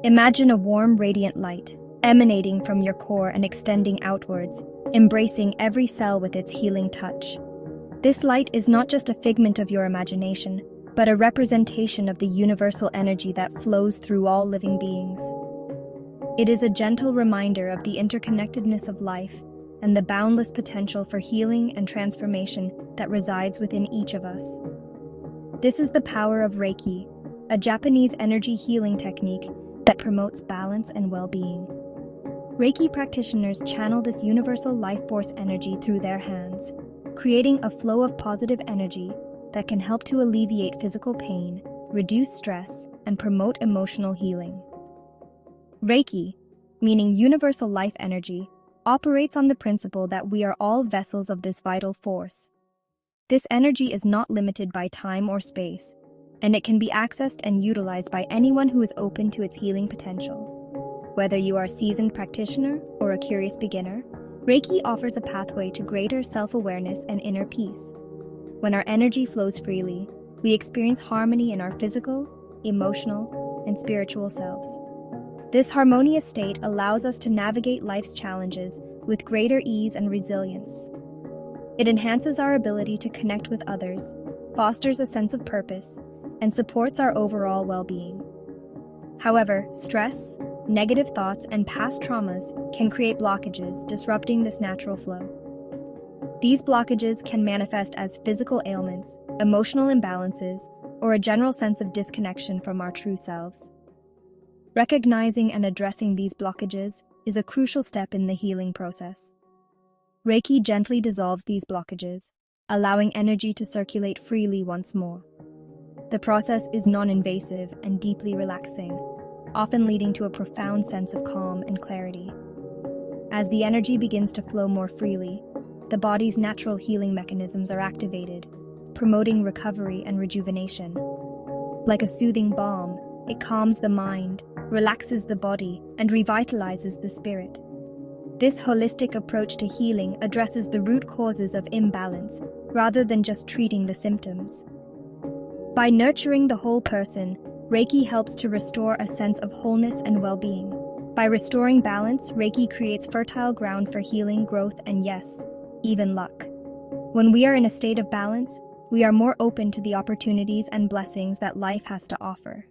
Imagine a warm, radiant light emanating from your core and extending outwards, embracing every cell with its healing touch. This light is not just a figment of your imagination, but a representation of the universal energy that flows through all living beings. It is a gentle reminder of the interconnectedness of life and the boundless potential for healing and transformation that resides within each of us. This is the power of Reiki, a Japanese energy healing technique that promotes balance and well-being. Reiki practitioners channel this universal life force energy through their hands, creating a flow of positive energy that can help to alleviate physical pain, reduce stress, and promote emotional healing. Reiki, meaning universal life energy, operates on the principle that we are all vessels of this vital force. This energy is not limited by time or space, and it can be accessed and utilized by anyone who is open to its healing potential. Whether you are a seasoned practitioner or a curious beginner, Reiki offers a pathway to greater self-awareness and inner peace. When our energy flows freely, we experience harmony in our physical, emotional, and spiritual selves. This harmonious state allows us to navigate life's challenges with greater ease and resilience. It enhances our ability to connect with others, fosters a sense of purpose, and supports our overall well-being. However, stress, negative thoughts, and past traumas can create blockages, disrupting this natural flow. These blockages can manifest as physical ailments, emotional imbalances, or a general sense of disconnection from our true selves. Recognizing and addressing these blockages is a crucial step in the healing process. Reiki gently dissolves these blockages, allowing energy to circulate freely once more. The process is non-invasive and deeply relaxing, often leading to a profound sense of calm and clarity. As the energy begins to flow more freely, the body's natural healing mechanisms are activated, promoting recovery and rejuvenation. Like a soothing balm, it calms the mind, relaxes the body, and revitalizes the spirit. This holistic approach to healing addresses the root causes of imbalance rather than just treating the symptoms. By nurturing the whole person, Reiki helps to restore a sense of wholeness and well-being. By restoring balance, Reiki creates fertile ground for healing, growth, and yes, even luck. When we are in a state of balance, we are more open to the opportunities and blessings that life has to offer.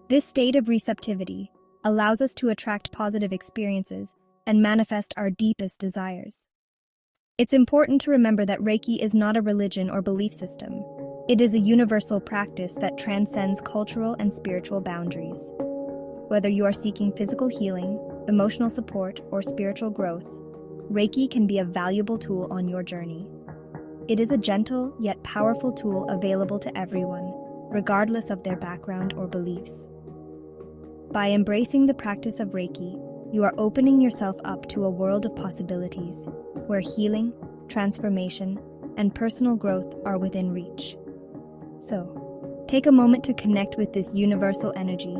This state of receptivity allows us to attract positive experiences and manifest our deepest desires. It's important to remember that Reiki is not a religion or belief system. It is a universal practice that transcends cultural and spiritual boundaries. Whether you are seeking physical healing, emotional support, or spiritual growth, Reiki can be a valuable tool on your journey. It is a gentle yet powerful tool available to everyone, regardless of their background or beliefs. By embracing the practice of Reiki, you are opening yourself up to a world of possibilities, where healing, transformation, and personal growth are within reach. So, take a moment to connect with this universal energy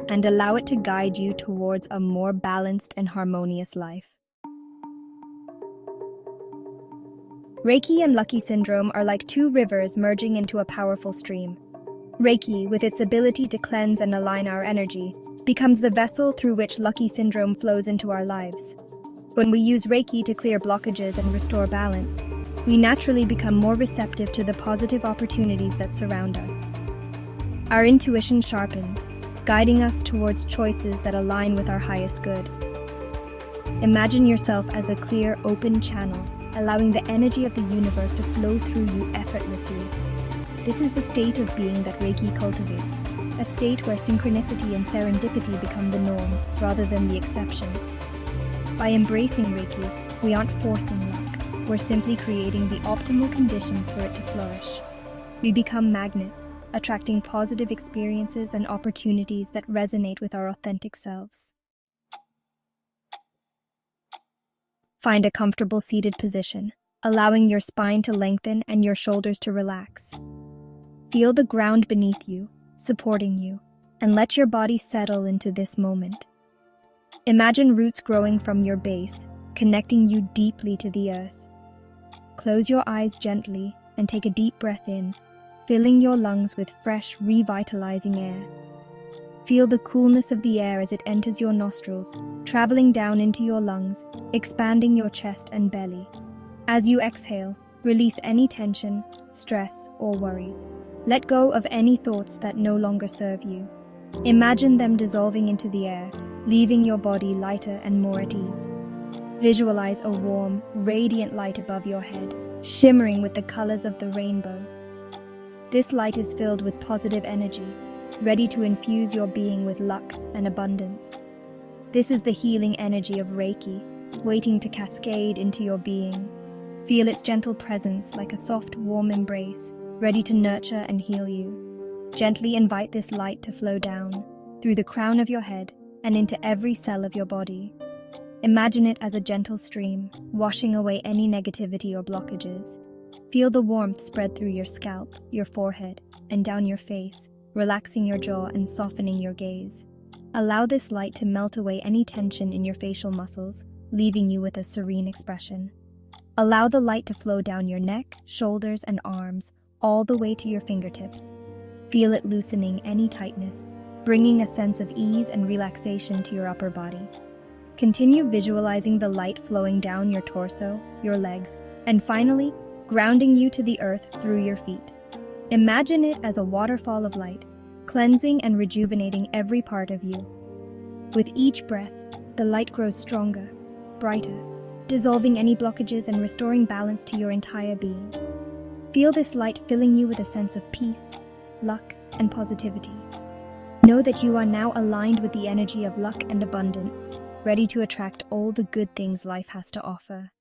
and allow it to guide you towards a more balanced and harmonious life. Reiki and lucky syndrome are like two rivers merging into a powerful stream. Reiki, with its ability to cleanse and align our energy, becomes the vessel through which lucky syndrome flows into our lives. When we use Reiki to clear blockages and restore balance, we naturally become more receptive to the positive opportunities that surround us. Our intuition sharpens, guiding us towards choices that align with our highest good. Imagine yourself as a clear, open channel, allowing the energy of the universe to flow through you effortlessly. This is the state of being that Reiki cultivates, a state where synchronicity and serendipity become the norm rather than the exception. By embracing Reiki, we aren't forcing luck. We're simply creating the optimal conditions for it to flourish. We become magnets, attracting positive experiences and opportunities that resonate with our authentic selves. Find a comfortable seated position, allowing your spine to lengthen and your shoulders to relax. Feel the ground beneath you, supporting you, and let your body settle into this moment. Imagine roots growing from your base, connecting you deeply to the earth. Close your eyes gently and take a deep breath in, filling your lungs with fresh, revitalizing air. Feel the coolness of the air as it enters your nostrils, traveling down into your lungs, expanding your chest and belly. As you exhale, release any tension, stress, or worries. Let go of any thoughts that no longer serve you. Imagine them dissolving into the air, leaving your body lighter and more at ease. Visualize a warm, radiant light above your head, shimmering with the colors of the rainbow. This light is filled with positive energy, ready to infuse your being with luck and abundance. This is the healing energy of Reiki, waiting to cascade into your being. Feel its gentle presence like a soft, warm embrace, ready to nurture and heal you. Gently invite this light to flow down, through the crown of your head and into every cell of your body. Imagine it as a gentle stream, washing away any negativity or blockages. Feel the warmth spread through your scalp, your forehead, and down your face, relaxing your jaw and softening your gaze. Allow this light to melt away any tension in your facial muscles, leaving you with a serene expression. Allow the light to flow down your neck, shoulders, and arms, all the way to your fingertips. Feel it loosening any tightness, bringing a sense of ease and relaxation to your upper body. Continue visualizing the light flowing down your torso, your legs, and finally, grounding you to the earth through your feet. Imagine it as a waterfall of light, cleansing and rejuvenating every part of you. With each breath, the light grows stronger, brighter, dissolving any blockages and restoring balance to your entire being. Feel this light filling you with a sense of peace, luck, and positivity. Know that you are now aligned with the energy of luck and abundance, ready to attract all the good things life has to offer.